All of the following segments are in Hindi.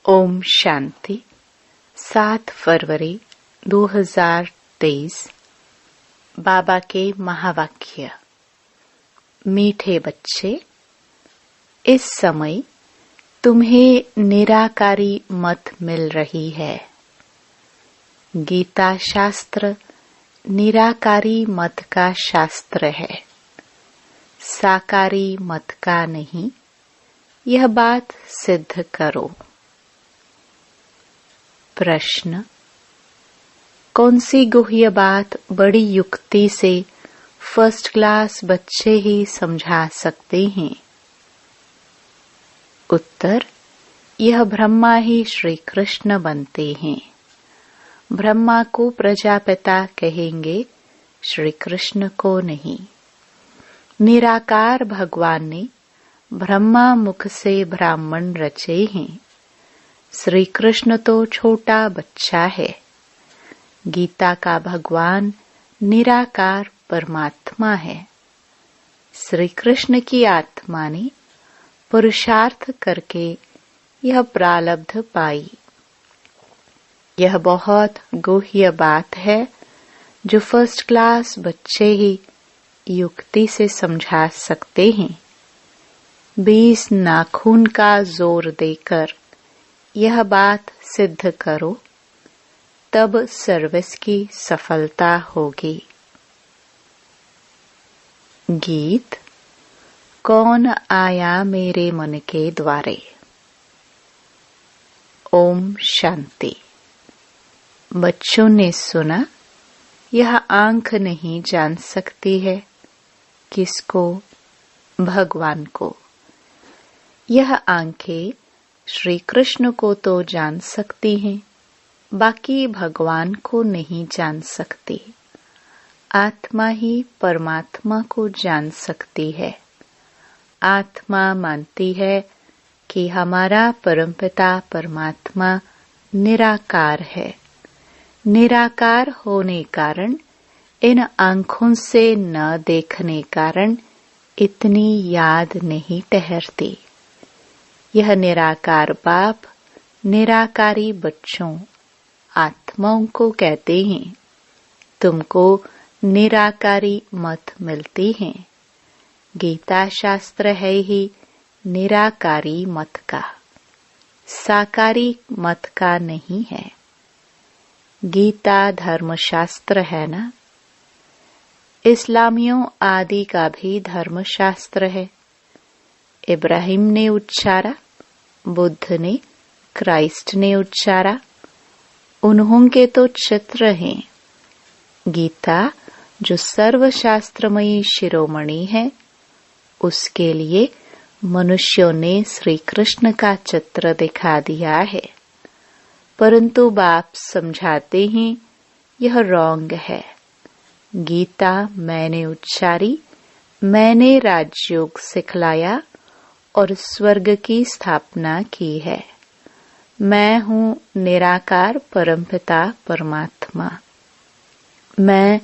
ओम शांति। 7 फरवरी 2023। बाबा के महावाक्य। मीठे बच्चे, इस समय तुम्हें निराकारी मत मिल रही है। गीता शास्त्र निराकारी मत का शास्त्र है, साकारी मत का नहीं। यह बात सिद्ध करो। प्रश्न: कौन सी गुह्य बात बड़ी युक्ति से फर्स्ट क्लास बच्चे ही समझा सकते हैं? उत्तर: यह ब्रह्मा ही श्री कृष्ण बनते हैं। ब्रह्मा को प्रजापिता कहेंगे, श्री कृष्ण को नहीं। निराकार भगवान ने ब्रह्मा मुख से ब्राह्मण रचे हैं। श्री कृष्ण तो छोटा बच्चा है। गीता का भगवान निराकार परमात्मा है। श्री कृष्ण की आत्मा ने पुरुषार्थ करके यह प्रारब्ध पाई। यह बहुत गुह्य बात है जो फर्स्ट क्लास बच्चे ही युक्ति से समझा सकते हैं। 20 नाखून का जोर देकर यह बात सिद्ध करो, तब सर्विस की सफलता होगी। गीत: कौन आया मेरे मन के द्वारे। ओम शांति। बच्चों ने सुना, यह आंख नहीं जान सकती है। किसको? भगवान को। यह आंखें श्री कृष्ण को तो जान सकती हैं, बाकी भगवान को नहीं जान सकती। आत्मा ही परमात्मा को जान सकती है। आत्मा मानती है कि हमारा परमपिता परमात्मा निराकार है। निराकार होने कारण, इन आंखों से न देखने कारण इतनी याद नहीं ठहरती। यह निराकार बाप निराकारी बच्चों आत्माओं को कहते हैं, तुमको निराकारी मत मिलती है। गीता शास्त्र है ही निराकारी मत का, साकारी मत का नहीं है। गीता धर्मशास्त्र है ना। इस्लामियों आदि का भी धर्मशास्त्र है। इब्राहिम ने उच्चारा, बुद्ध ने, क्राइस्ट ने उच्चारा। उन्हों के तो चित्र हैं। गीता जो सर्वशास्त्रमयी शिरोमणि है, उसके लिए मनुष्यों ने श्री कृष्ण का चित्र दिखा दिया है। परंतु बाप समझाते हैं यह रॉन्ग है। गीता मैंने उच्चारी, मैंने राजयोग सिखलाया और स्वर्ग की स्थापना की है। मैं हूँ निराकार परमपिता परमात्मा। मैं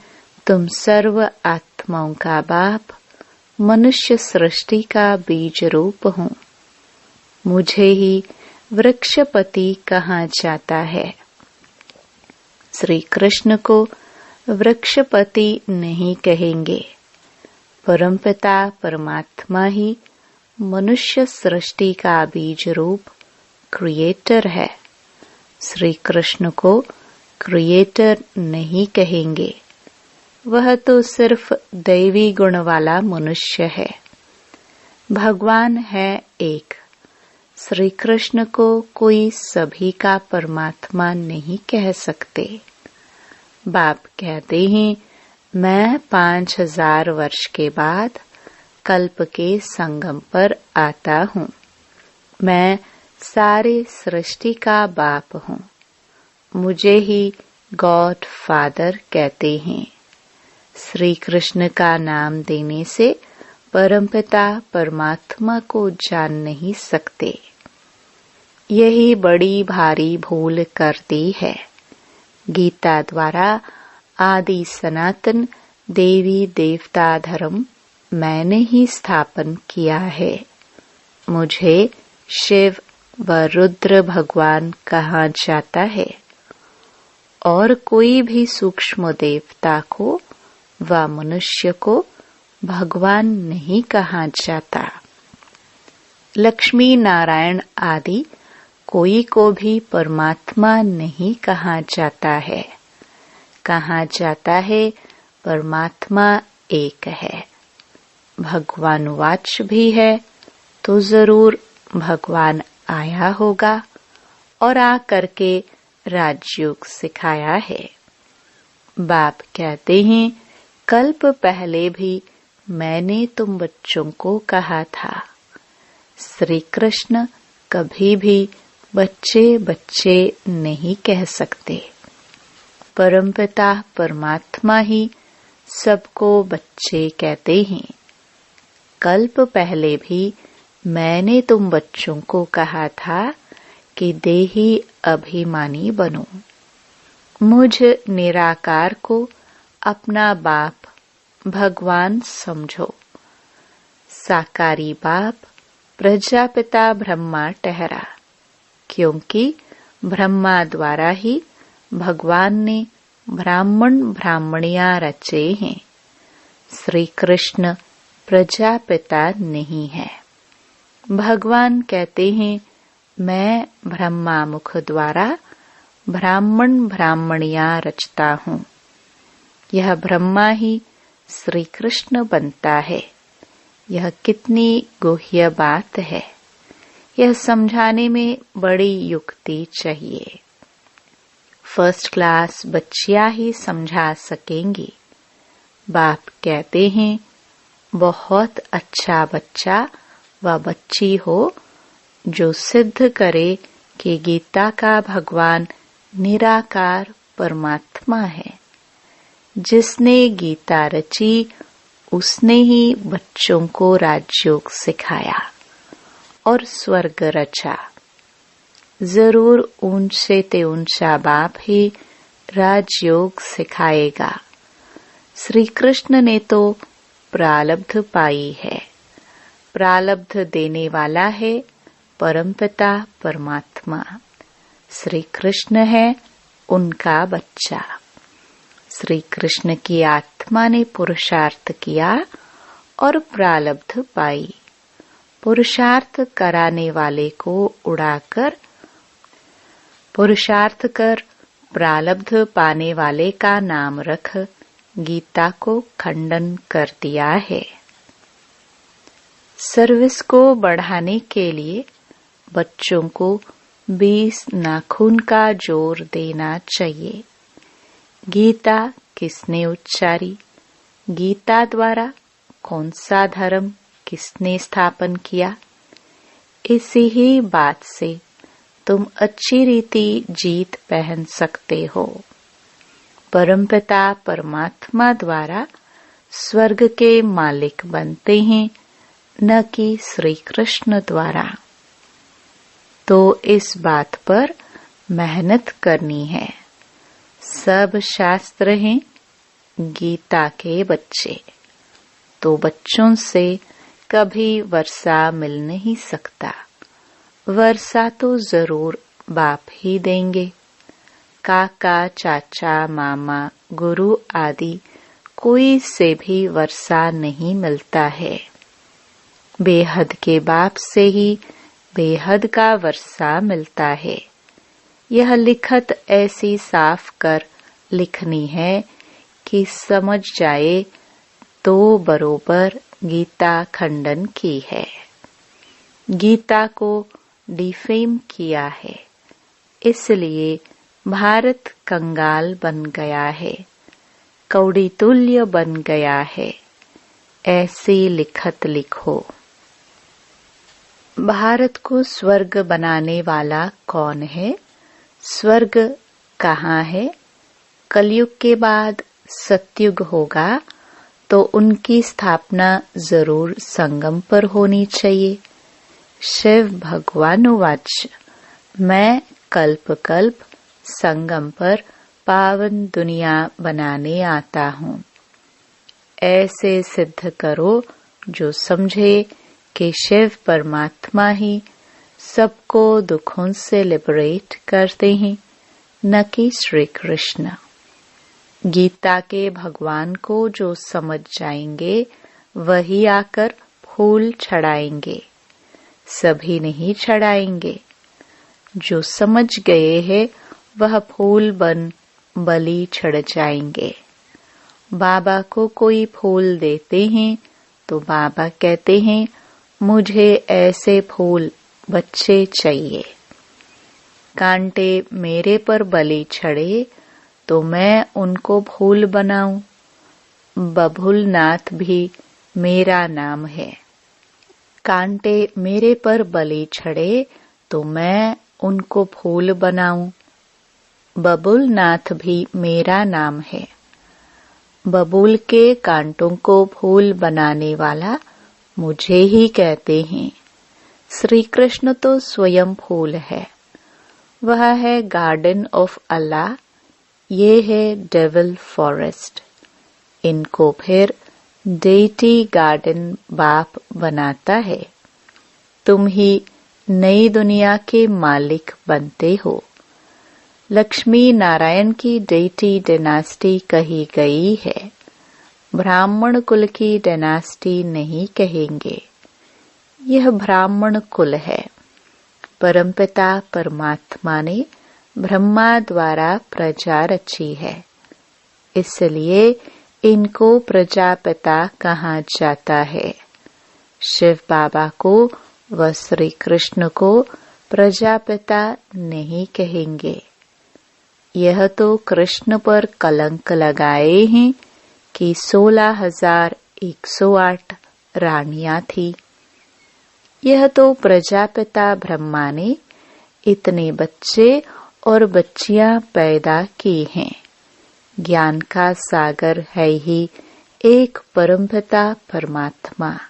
तुम सर्व आत्माओं का बाप, मनुष्य सृष्टि का बीज रूप हूँ। मुझे ही वृक्षपति कहा जाता है। श्री कृष्ण को वृक्षपति नहीं कहेंगे। परमपिता परमात्मा ही मनुष्य सृष्टि का बीज रूप क्रिएटर है। श्री कृष्ण को क्रिएटर नहीं कहेंगे। वह तो सिर्फ दैवी गुण वाला मनुष्य है। भगवान है एक। श्री कृष्ण को कोई सभी का परमात्मा नहीं कह सकते। बाप कहते हैं, मैं 5000 वर्ष के बाद कल्प के संगम पर आता हूँ। मैं सारे सृष्टि का बाप हूँ। मुझे ही गॉड फादर कहते हैं। श्री कृष्ण का नाम देने से परमपिता परमात्मा को जान नहीं सकते। यही बड़ी भारी भूल करती है। गीता द्वारा आदि सनातन देवी देवता धर्म मैंने ही स्थापन किया है। मुझे शिव, व रुद्र भगवान कहा जाता है और कोई भी सूक्ष्म देवता को व मनुष्य को भगवान नहीं कहा जाता। लक्ष्मी नारायण आदि कोई को भी परमात्मा नहीं कहा जाता है। कहा जाता है परमात्मा एक है। भगवानुवाच भी है तो जरूर भगवान आया होगा और आ करके राजयोग सिखाया है। बाप कहते हैं कल्प पहले भी मैंने तुम बच्चों को कहा था। श्री कृष्ण कभी भी बच्चे बच्चे नहीं कह सकते। परमपिता परमात्मा ही सबको बच्चे कहते हैं। कल्प पहले भी मैंने तुम बच्चों को कहा था कि देही अभिमानी बनो। मुझ निराकार को अपना बाप भगवान समझो। साकारी बाप प्रजापिता ब्रह्मा ठहरा, क्योंकि ब्रह्मा द्वारा ही भगवान ने ब्राह्मण ब्राह्मणियां रचे हैं। श्री कृष्ण प्रजापिता नहीं है। भगवान कहते हैं मैं ब्रह्मा मुख द्वारा ब्राह्मण ब्राह्मणियां रचता हूँ। यह ब्रह्मा ही श्री कृष्ण बनता है। यह कितनी गुह्य बात है। यह समझाने में बड़ी युक्ति चाहिए। फर्स्ट क्लास बच्चियां ही समझा सकेंगी। बाप कहते हैं बहुत अच्छा बच्चा व बच्ची हो जो सिद्ध करे कि गीता का भगवान निराकार परमात्मा है। जिसने गीता रची उसने ही बच्चों को राजयोग सिखाया और स्वर्ग रचा। जरूर ऊंचे ते ऊंचा बाप ही राजयोग सिखाएगा। श्री कृष्ण ने तो प्रारब्ध पाई है। प्रारब्ध देने वाला है परमपिता परमात्मा। श्री कृष्ण है उनका बच्चा। श्री कृष्ण की आत्मा ने पुरुषार्थ किया और प्रारब्ध पाई। पुरुषार्थ कराने वाले को उड़ाकर पुरुषार्थ कर प्रारब्ध पाने वाले का नाम रख गीता को खंडन कर दिया है। सर्विस को बढ़ाने के लिए बच्चों को 20 नाखून का जोर देना चाहिए। गीता किसने उच्चारी? गीता द्वारा कौन सा धर्म किसने स्थापन किया? इसी ही बात से तुम अच्छी रीति जीत पहन सकते हो। परमपिता परमात्मा द्वारा स्वर्ग के मालिक बनते हैं, न कि श्री कृष्ण द्वारा। तो इस बात पर मेहनत करनी है। सब शास्त्र हैं गीता के बच्चे, तो बच्चों से कभी वर्षा मिल नहीं सकता। वर्षा तो जरूर बाप ही देंगे। काका चाचा मामा गुरु आदि कोई से भी वर्षा नहीं मिलता है। बेहद के बाप से ही बेहद का वर्षा मिलता है। यह लिखत ऐसी साफ कर लिखनी है कि समझ जाए तो बरोबर गीता खंडन की है। गीता को डिफेम किया है, इसलिए भारत कंगाल बन गया है, कौड़ी तुल्य बन गया है। ऐसी लिखत लिखो। भारत को स्वर्ग बनाने वाला कौन है? स्वर्ग कहाँ है? कलयुग के बाद सतयुग होगा तो उनकी स्थापना जरूर संगम पर होनी चाहिए। शिव भगवानुवाच मैं कल्प कल्प संगम पर पावन दुनिया बनाने आता हूँ। ऐसे सिद्ध करो जो समझे कि शिव परमात्मा ही सबको दुखों से लिबरेट करते हैं, न कि श्री कृष्ण। गीता के भगवान को जो समझ जाएंगे वही आकर फूल चढ़ाएंगे, सभी नहीं चढ़ाएंगे। जो समझ गए हैं वह फूल बन बलि चढ़ जाएंगे। बाबा को कोई फूल देते हैं तो बाबा कहते हैं मुझे ऐसे फूल बच्चे चाहिए। कांटे मेरे पर बलि चढ़े तो मैं उनको फूल बनाऊं। बबुलनाथ भी मेरा नाम है। कांटे मेरे पर बलि चढ़े तो मैं उनको फूल बनाऊं। बबुलनाथ भी मेरा नाम है। बबूल के कांटों को फूल बनाने वाला मुझे ही कहते हैं। श्री कृष्ण तो स्वयं फूल है। वह है गार्डन ऑफ अल्लाह, ये है डेविल फॉरेस्ट। इनको फिर डेटी गार्डन बाप बनाता है। तुम ही नई दुनिया के मालिक बनते हो। लक्ष्मी नारायण की डेटी डायनास्टी कही गई है, ब्राह्मण कुल की डायनास्टी नहीं कहेंगे। यह ब्राह्मण कुल है। परमपिता परमात्मा ने ब्रह्मा द्वारा प्रजा रची है, इसलिए इनको प्रजापिता कहा जाता है। शिव बाबा को व श्री कृष्ण को प्रजापिता नहीं कहेंगे। यह तो कृष्ण पर कलंक लगाए हैं कि 16,108 रानियां थी। यह तो प्रजापिता ब्रह्मा ने इतने बच्चे और बच्चियां पैदा की हैं। ज्ञान का सागर है ही एक परमपिता परमात्मा।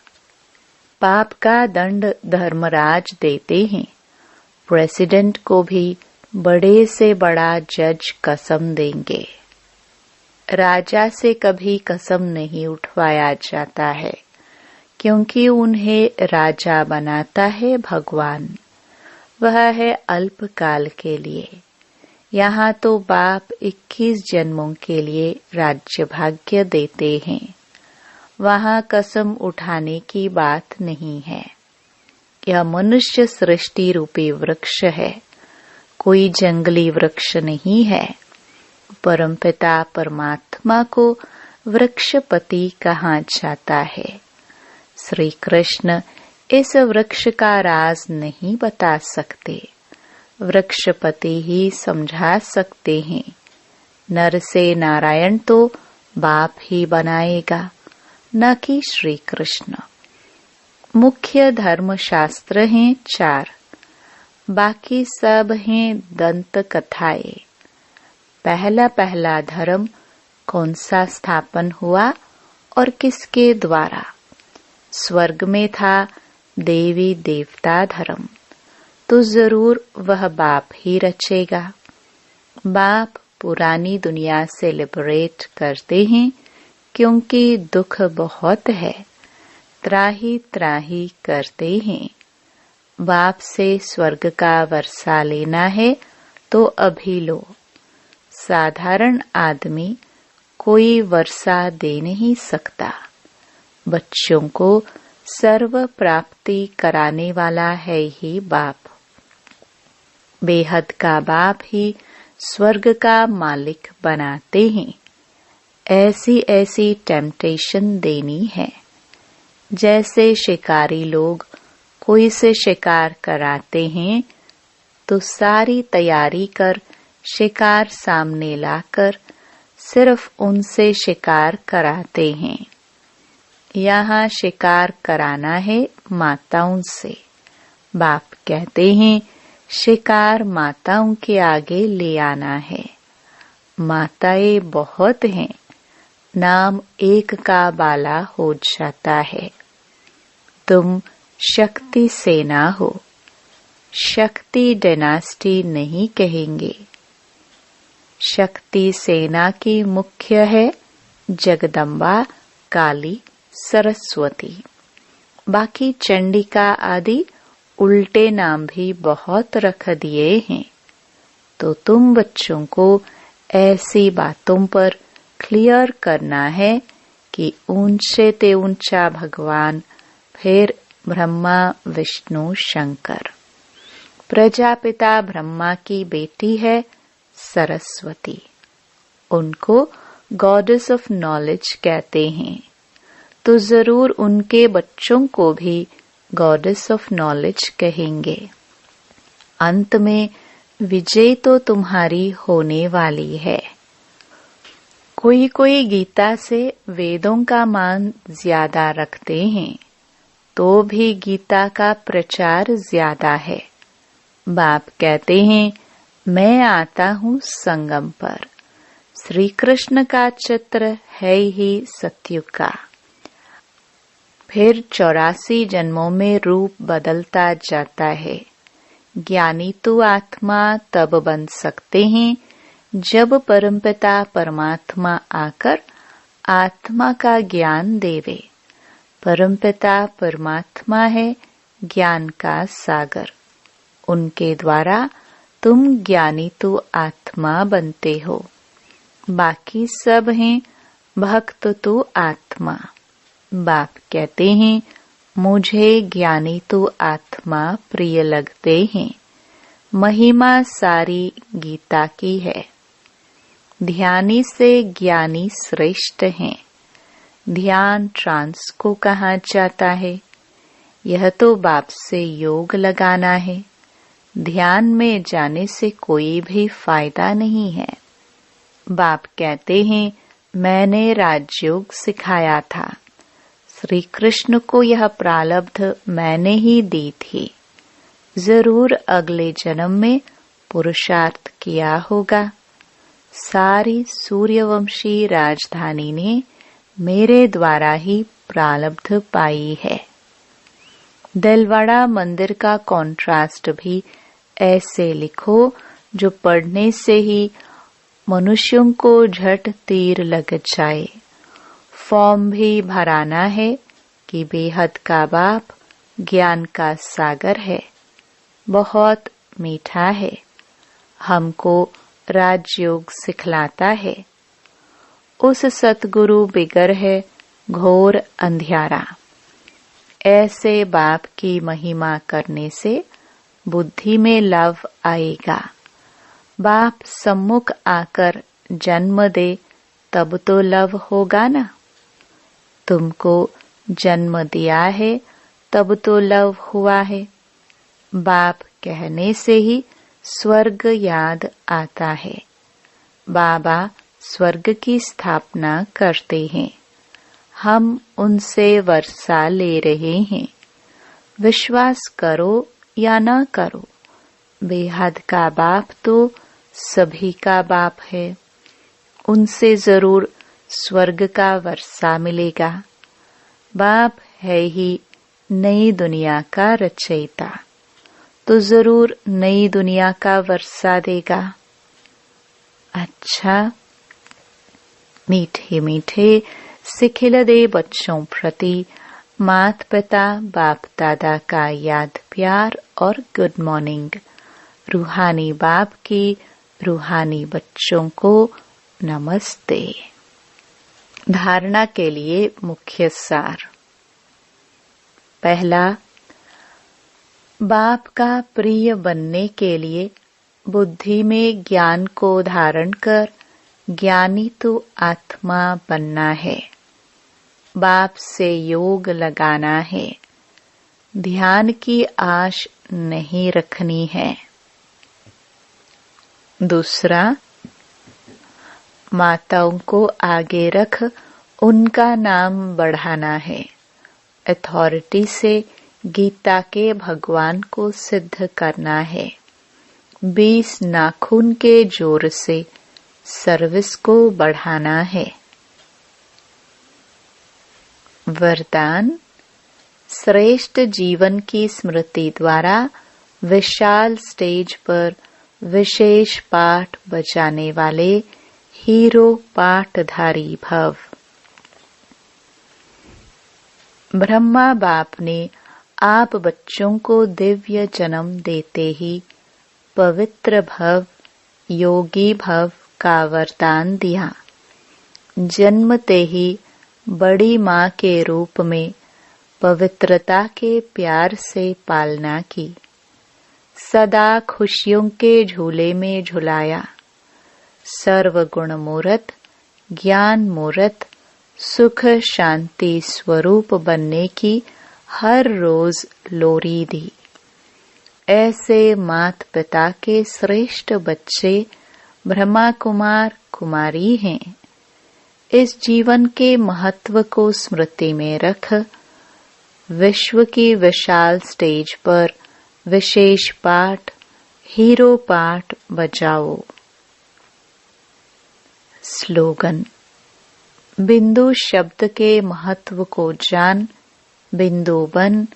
पाप का दंड धर्मराज देते हैं। प्रेसिडेंट को भी बड़े से बड़ा जज कसम देंगे। राजा से कभी कसम नहीं उठवाया जाता है, क्योंकि उन्हें राजा बनाता है भगवान। वह है अल्पकाल के लिए। यहाँ तो बाप 21 जन्मों के लिए राज्य भाग्य देते हैं। वहाँ कसम उठाने की बात नहीं है। यह मनुष्य सृष्टि रूपी वृक्ष है, कोई जंगली वृक्ष नहीं है। परमपिता परमात्मा को वृक्षपति कहा जाता है। श्री कृष्ण इस वृक्ष का राज नहीं बता सकते, वृक्षपति ही समझा सकते हैं। नर से नारायण तो बाप ही बनाएगा, न कि श्री कृष्ण। मुख्य धर्म शास्त्र हैं 4, बाकी सब हैं दंत कथाएं। पहला धर्म कौन सा स्थापन हुआ और किसके द्वारा? स्वर्ग में था देवी देवता धर्म, तो जरूर वह बाप ही रचेगा। बाप पुरानी दुनिया से लिबरेट करते हैं, क्योंकि दुख बहुत है, त्राही त्राही करते हैं। बाप से स्वर्ग का वर्षा लेना है तो अभी लो। साधारण आदमी कोई वर्षा दे नहीं सकता। बच्चों को सर्व प्राप्ति कराने वाला है ही बाप। बेहद का बाप ही स्वर्ग का मालिक बनाते हैं। ऐसी ऐसी टेम्पटेशन देनी है। जैसे शिकारी लोग कोई से शिकार कराते हैं तो सारी तैयारी कर शिकार सामने लाकर सिर्फ उनसे शिकार कराते हैं। यहाँ शिकार कराना है माताओं से। बाप कहते हैं शिकार माताओं के आगे ले आना है। माताएं बहुत हैं, नाम एक का बाला हो जाता है। तुम शक्ति सेना हो, शक्ति डायनास्टी नहीं कहेंगे। शक्ति सेना की मुख्य है जगदम्बा, काली, सरस्वती। बाकी चंडिका आदि उल्टे नाम भी बहुत रख दिए हैं। तो तुम बच्चों को ऐसी बातों पर क्लियर करना है कि ऊंचे ते ऊंचा भगवान, फिर ब्रह्मा विष्णु शंकर। प्रजापिता ब्रह्मा की बेटी है सरस्वती, उनको गॉडेस ऑफ नॉलेज कहते हैं। तो जरूर उनके बच्चों को भी गॉडेस ऑफ नॉलेज कहेंगे। अंत में विजय तो तुम्हारी होने वाली है। कोई कोई गीता से वेदों का मान ज्यादा रखते हैं, तो भी गीता का प्रचार ज्यादा है। बाप कहते हैं, मैं आता हूँ संगम पर। श्री कृष्ण का चित्र है ही सतयुग का। फिर 84 जन्मों में रूप बदलता जाता है। ज्ञानी तो आत्मा तब बन सकते हैं जब परमपिता परमात्मा आकर आत्मा का ज्ञान देवे। परमपिता परमात्मा है ज्ञान का सागर। उनके द्वारा तुम ज्ञानी तो आत्मा बनते हो। बाकी सब हैं भक्त तो आत्मा। बाप कहते हैं, मुझे ज्ञानी तो आत्मा प्रिय लगते हैं। महिमा सारी गीता की है। ध्यानी से ज्ञानी श्रेष्ठ हैं। ध्यान ट्रांस को कहा जाता है। यह तो बाप से योग लगाना है। ध्यान में जाने से कोई भी फायदा नहीं है। बाप कहते हैं, मैंने राजयोग सिखाया था। श्री कृष्ण को यह प्रारब्ध मैंने ही दी थी। जरूर अगले जन्म में पुरुषार्थ किया होगा। सारी सूर्यवंशी राजधानी ने मेरे द्वारा ही प्रारब्ध पाई है। दिलवाड़ा मंदिर का कॉन्ट्रास्ट भी ऐसे लिखो जो पढ़ने से ही मनुष्यों को झट तीर लग जाए। फॉर्म भी भराना है कि बेहद का बाप ज्ञान का सागर है, बहुत मीठा है, हमको राजयोग सिखलाता है। उस सतगुरु बिगर है घोर अंधियारा। ऐसे बाप की महिमा करने से बुद्धि में लव आएगा। बाप सम्मुख आकर जन्म दे तब तो लव होगा ना। तुमको जन्म दिया है तब तो लव हुआ है। बाप कहने से ही स्वर्ग याद आता है। बाबा स्वर्ग की स्थापना करते हैं। हम उनसे वर्षा ले रहे हैं। विश्वास करो या न करो, बेहद का बाप तो सभी का बाप है। उनसे जरूर स्वर्ग का वर्षा मिलेगा। बाप है ही नई दुनिया का रचयिता, तो जरूर नई दुनिया का वर्षा देगा। अच्छा, मीठे मीठे सिखिल दे बच्चों प्रति मात पिता बाप दादा का याद प्यार और गुड मॉर्निंग। रूहानी बाप की रूहानी बच्चों को नमस्ते। धारणा के लिए मुख्य सार। पहला, बाप का प्रिय बनने के लिए बुद्धि में ज्ञान को धारण कर ज्ञानी तो आत्मा बनना है। बाप से योग लगाना है। ध्यान की आश नहीं रखनी है। दूसरा, माताओं को आगे रख उनका नाम बढ़ाना है। अथॉरिटी से गीता के भगवान को सिद्ध करना है। 20 नाखून के जोर से सर्विस को बढ़ाना है। वरदान, श्रेष्ठ जीवन की स्मृति द्वारा विशाल स्टेज पर विशेष पाठ बजाने वाले हीरो पाठधारी भव। ब्रह्मा बाप ने आप बच्चों को दिव्य जन्म देते ही पवित्र भव, योगी भव का वरदान दिया। जन्मते ही बड़ी माँ के रूप में पवित्रता के प्यार से पालना की। सदा खुशियों के झूले में झुलाया। सर्वगुण मूर्त, ज्ञान मूर्त, सुख शांति स्वरूप बनने की हर रोज लोरी दी। ऐसे माता पिता के श्रेष्ठ बच्चे ब्रह्मा कुमार कुमारी हैं। इस जीवन के महत्व को स्मृति में रख विश्व की विशाल स्टेज पर विशेष पाठ, हीरो पाठ बजाओ। स्लोगन। बिंदु शब्द के महत्व को जान, बिंदु बन,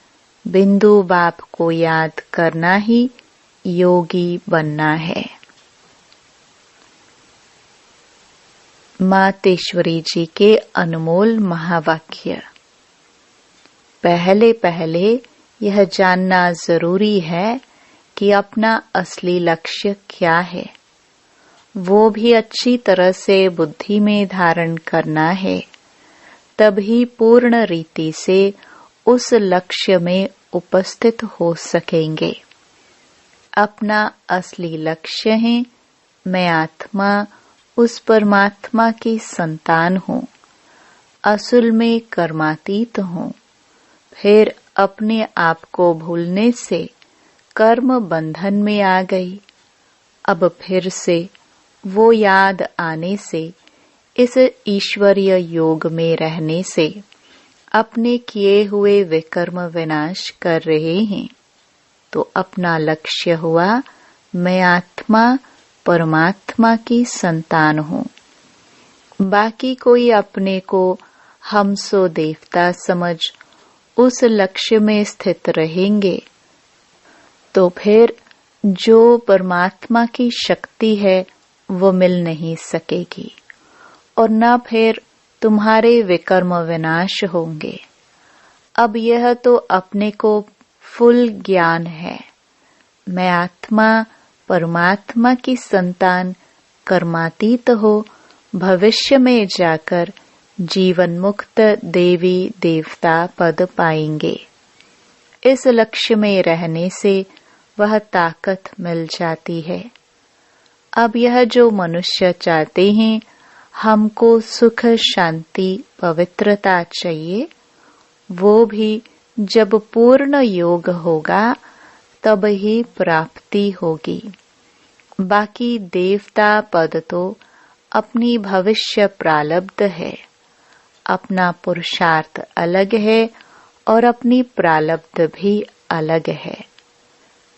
बिंदु बाप को याद करना ही योगी बनना है। मातेश्वरी जी के अनमोल महावाक्य। पहले पहले यह जानना जरूरी है कि अपना असली लक्ष्य क्या है, वो भी अच्छी तरह से बुद्धि में धारण करना है। तभी पूर्ण रीति से उस लक्ष्य में उपस्थित हो सकेंगे। अपना असली लक्ष्य है, मैं आत्मा उस परमात्मा की संतान हूँ, असल में कर्मातीत हूँ। फिर अपने आप को भूलने से कर्म बंधन में आ गई। अब फिर से वो याद आने से, इस ईश्वरीय योग में रहने से अपने किए हुए विकर्म विनाश कर रहे हैं। तो अपना लक्ष्य हुआ, मैं आत्मा परमात्मा की संतान हूँ। बाकी कोई अपने को हम सो देवता समझ उस लक्ष्य में स्थित रहेंगे तो फिर जो परमात्मा की शक्ति है वो मिल नहीं सकेगी और न फिर तुम्हारे विकर्म विनाश होंगे। अब यह तो अपने को फुल ज्ञान है। मैं आत्मा परमात्मा की संतान कर्मातीत हो भविष्य में जाकर जीवन मुक्त देवी देवता पद पाएंगे। इस लक्ष्य में रहने से वह ताकत मिल जाती है। अब यह जो मनुष्य चाहते हैं हमको सुख शांति पवित्रता चाहिए, वो भी जब पूर्ण योग होगा तब ही प्राप्ति होगी। बाकी देवता पद तो अपनी भविष्य प्रारब्ध है, अपना पुरुषार्थ अलग है और अपनी प्रारब्ध भी अलग है,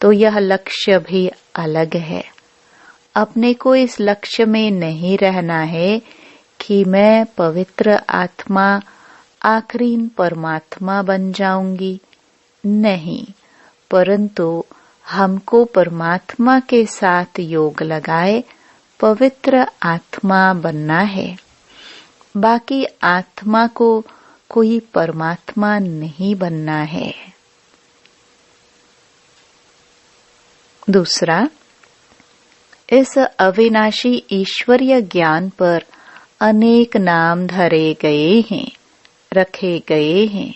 तो यह लक्ष्य भी अलग है। अपने को इस लक्ष्य में नहीं रहना है कि मैं पवित्र आत्मा आखिरी परमात्मा बन जाऊंगी, नहीं, परंतु हमको परमात्मा के साथ योग लगाए पवित्र आत्मा बनना है। बाकी आत्मा को कोई परमात्मा नहीं बनना है। दूसरा, इस अविनाशी ईश्वरीय ज्ञान पर अनेक नाम धरे गए हैं, रखे गए हैं।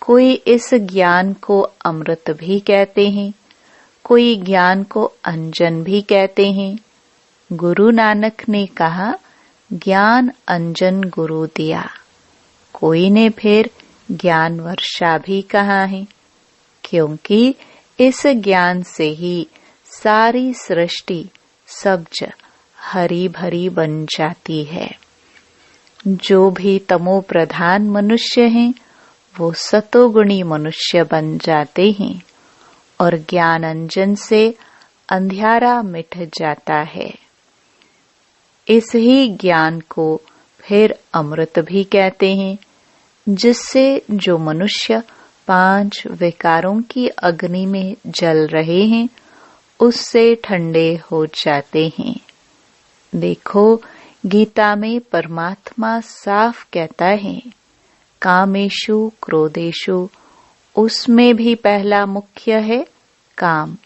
कोई इस ज्ञान को अमृत भी कहते हैं, कोई ज्ञान को अंजन भी कहते हैं। गुरु नानक ने कहा, ज्ञान अंजन गुरु दिया। कोई ने फिर ज्ञान वर्षा भी कहा है, क्योंकि इस ज्ञान से ही सारी सृष्टि सब्ज हरी भरी बन जाती है। जो भी तमो प्रधान मनुष्य हैं वो सतोगुणी मनुष्य बन जाते हैं और ज्ञान अंजन से अंधियारा मिट जाता है। इस ही ज्ञान को फिर अमृत भी कहते हैं, जिससे जो मनुष्य 5 विकारों की अग्नि में जल रहे हैं उससे ठंडे हो जाते हैं। देखो, गीता में परमात्मा साफ कहता है, कामेषु क्रोधेषु उसमें भी पहला मुख्य है काम,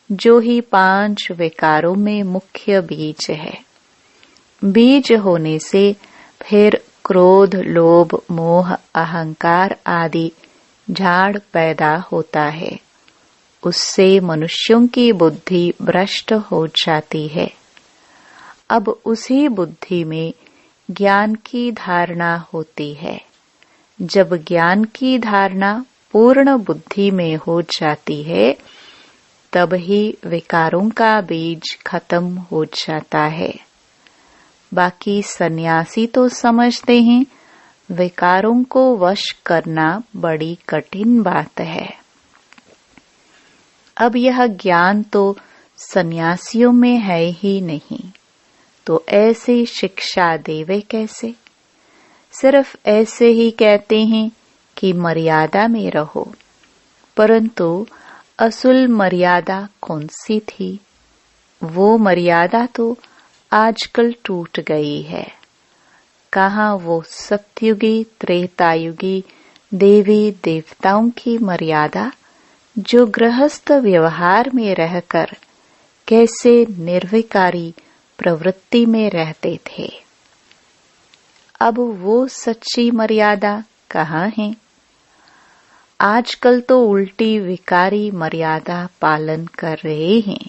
जो ही 5 विकारों में मुख्य बीज है। बीज होने से फिर क्रोध, लोभ, मोह, अहंकार आदि झाड़ पैदा होता है। उससे मनुष्यों की बुद्धि भ्रष्ट हो जाती है। अब उसी बुद्धि में ज्ञान की धारणा होती है। जब ज्ञान की धारणा पूर्ण बुद्धि में हो जाती है, तब ही विकारों का बीज खत्म हो जाता है। बाकी सन्यासी तो समझते हैं विकारों को वश करना बड़ी कठिन बात है। अब यह ज्ञान तो सन्यासियों में है ही नहीं, तो ऐसी शिक्षा देवे कैसे? सिर्फ ऐसे ही कहते हैं कि मर्यादा में रहो, परंतु असल मर्यादा कौन सी थी? वो मर्यादा तो आजकल टूट गई है। कहाँ वो सतयुगी, त्रेतायुगी देवी देवताओं की मर्यादा, जो गृहस्थ व्यवहार में रहकर कैसे निर्विकारी प्रवृत्ति में रहते थे। अब वो सच्ची मर्यादा कहाँ है? आजकल तो उल्टी विकारी मर्यादा पालन कर रहे हैं।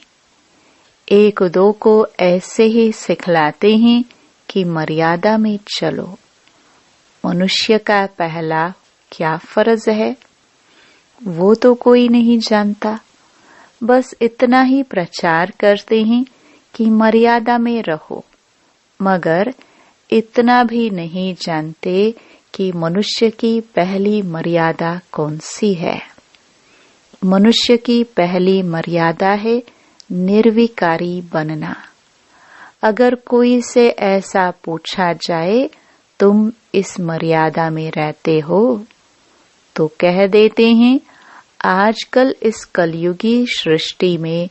एक दो को ऐसे ही सिखलाते हैं कि मर्यादा में चलो। मनुष्य का पहला क्या फर्ज है, वो तो कोई नहीं जानता। बस इतना ही प्रचार करते हैं कि मर्यादा में रहो, मगर इतना भी नहीं जानते कि मनुष्य की पहली मर्यादा कौन सी है। मनुष्य की पहली मर्यादा है निर्विकारी बनना। अगर कोई से ऐसा पूछा जाए, तुम इस मर्यादा में रहते हो, तो कह देते हैं आजकल इस कलयुगी सृष्टि में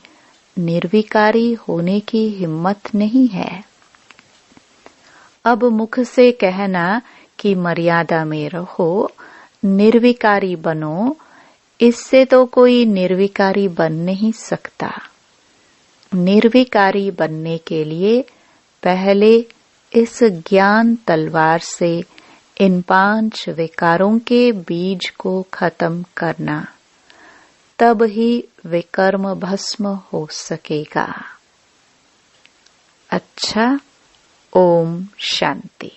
निर्विकारी होने की हिम्मत नहीं है। अब मुख से कहना कि मर्यादा में रहो, निर्विकारी बनो, इससे तो कोई निर्विकारी बन नहीं सकता। निर्विकारी बनने के लिए पहले इस ज्ञान तलवार से इन 5 विकारों के बीज को खत्म करना, तब ही विकर्म भस्म हो सकेगा। अच्छा, ओम शांति।